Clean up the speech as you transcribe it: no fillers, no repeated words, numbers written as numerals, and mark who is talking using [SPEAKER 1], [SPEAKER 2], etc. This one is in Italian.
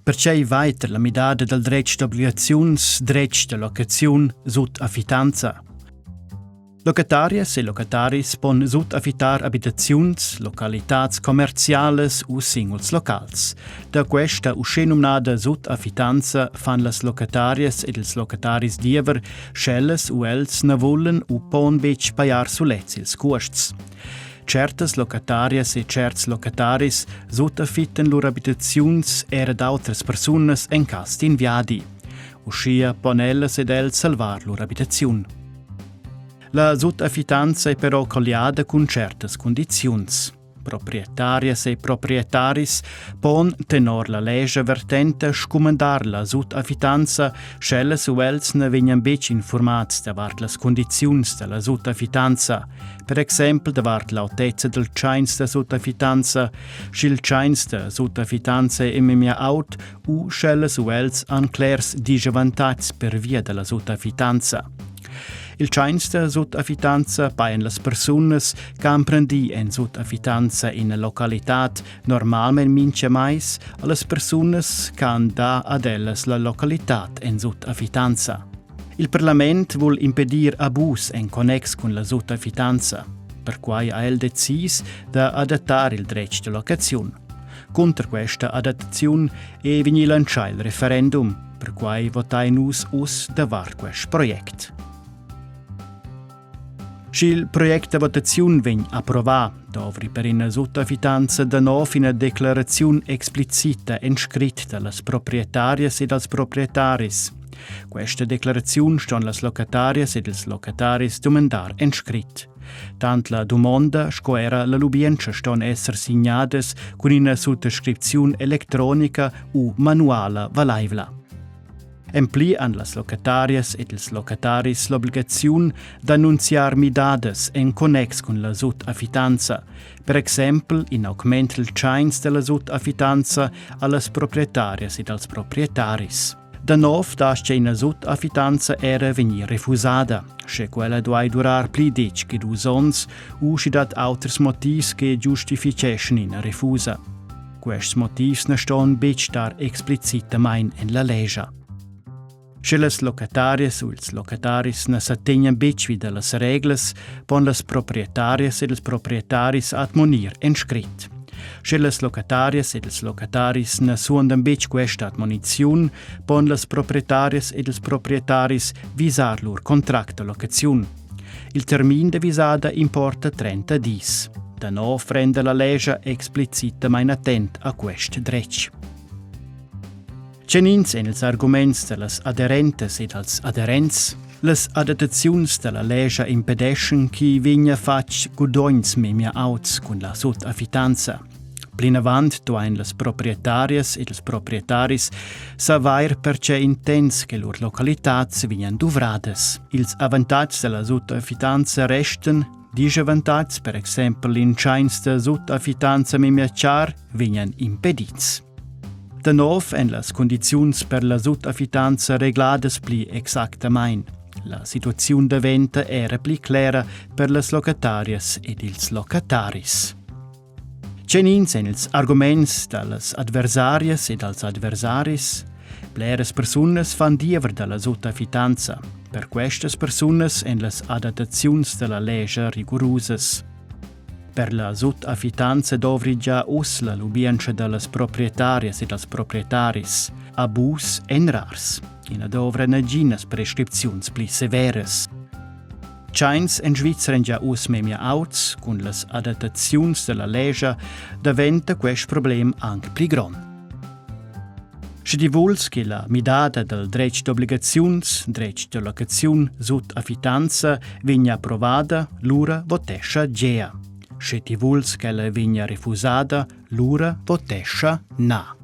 [SPEAKER 1] Perché weiter la midada del dretg d'obbligaziuns, dretg de locaziun sut affitanza. Locatarias e locataris pon sut affitar abitaziuns, localitats commerciales u singuls locals. Da questa uscenumnada sut affitanza fan las locatarias ed ils locataris diever schelles u els ne vullen u pon bec paiar sulez ils cuosts. Certas locatarias e certs locataris sut affitten lur abitaziuns era d'autras personas en cas d'inviadi. Uscia pon ellas ed els salvar lur abitaziun. La sut-affitanza è però colliada con certas condiziuns. Proprietarias e proprietaris pon tenor la legge vertente scomandar la sut-affitanza schelles u els ne vegnan bec informats davart las condiziuns de la sut-affitanza. Per exempel davart l'autezza del chains de sut-affitanza, schil chains de sut-affitanza e mia aut u schelles u els an clairs disavantats per via de la sut-affitanza. Il chains de sut-affitanza paien las persunas can prendi en sut-affitanza in localitat normalment mincha mais a las persunas can da ad ellas la localitat en sut-affitanza. Il Parlament vuol impedir abus en connex con la sut-affitanza, per quai ha el decis da adattar il dretg de locaziun. Contra questa adattaziun e vegni lancià il referendum, per quai votai nus davart quest project. Sch'il project de votaziun vegn approvà, dovri per in sut-affitanza da nov in declaraziun explicita inscrit dallas proprietarias ed als proprietaris. Questa declaraziun ston las locatarias ed ils locataris domandar inscrit. Tant la domanda sco era la lubienza ston esser signades con una sottoscriziun elettronica u manuala valaivla. Empli an las locatarias ed ils locataris l'obbligaziun d'annunziar midades en connex con la sut-affitanza, per exempel in augment il chains de la sut-affitanza allas proprietarias ed als proprietaris. Da nov dasce in sut-affitanza era venir refusada, sche quella duai durar pli dic che 2 ons u schi dat auters motivs che giustificescen in refusa. Quests motivs ne ston bec dar explicitamain en la legge. Sche las locatarias u ils locataris ne s'attegnan bec vid las reglas, pon las proprietarias ed ils proprietaris admonir inscrit. Sche las locatarias ed ils locataris ne suondan bec questa admoniziun, pon las proprietarias ed ils proprietaris visar lur contract de locaziun. Il termin de visada importa 30 dis. Da nov rende la legge explicitamain attent a quest dretg. Cenins en ils arguments de las aderentes ed als aderents, las adattaziuns de la legge impedeschen chi vigna fac gudoins memia auts con la sut-affitanza. Plinavant duain las proprietarias ed els proprietaris savair perce intens che lur localitats vignan duvrades. Ils avantats de la sut-affitanza resten, disavantats, per exempel in chains de sut-affitanza memia char, vignan impedits. Da nov en las condiziuns per la sut-affitanza reglades pli exactamain. La situaziun daventa era pli clara per las locatarias ed ils locataris. Cenins en ils arguments dallas adversarias ed als adversaris, bleras personas fan diever dalla sut-affitanza, per questas personas en las adattaziuns de la legge rigorusas. Per la sut-affitanza dovri già us la lubienza dallas proprietarias ed als proprietaris, abus en rars, in adovra naginas prescripziuns pli severes. Chains en Svizra en già us memia auts, con las adattaziuns de la legge, daventa quest problem anche pli gron. Se divuls che la midada del dretg d'obbligaziuns, dretg de locaziun, sut-affitanza vigna approvada, lura votescha gea. Se ti vuls che la vigna refusada, lura votescha na.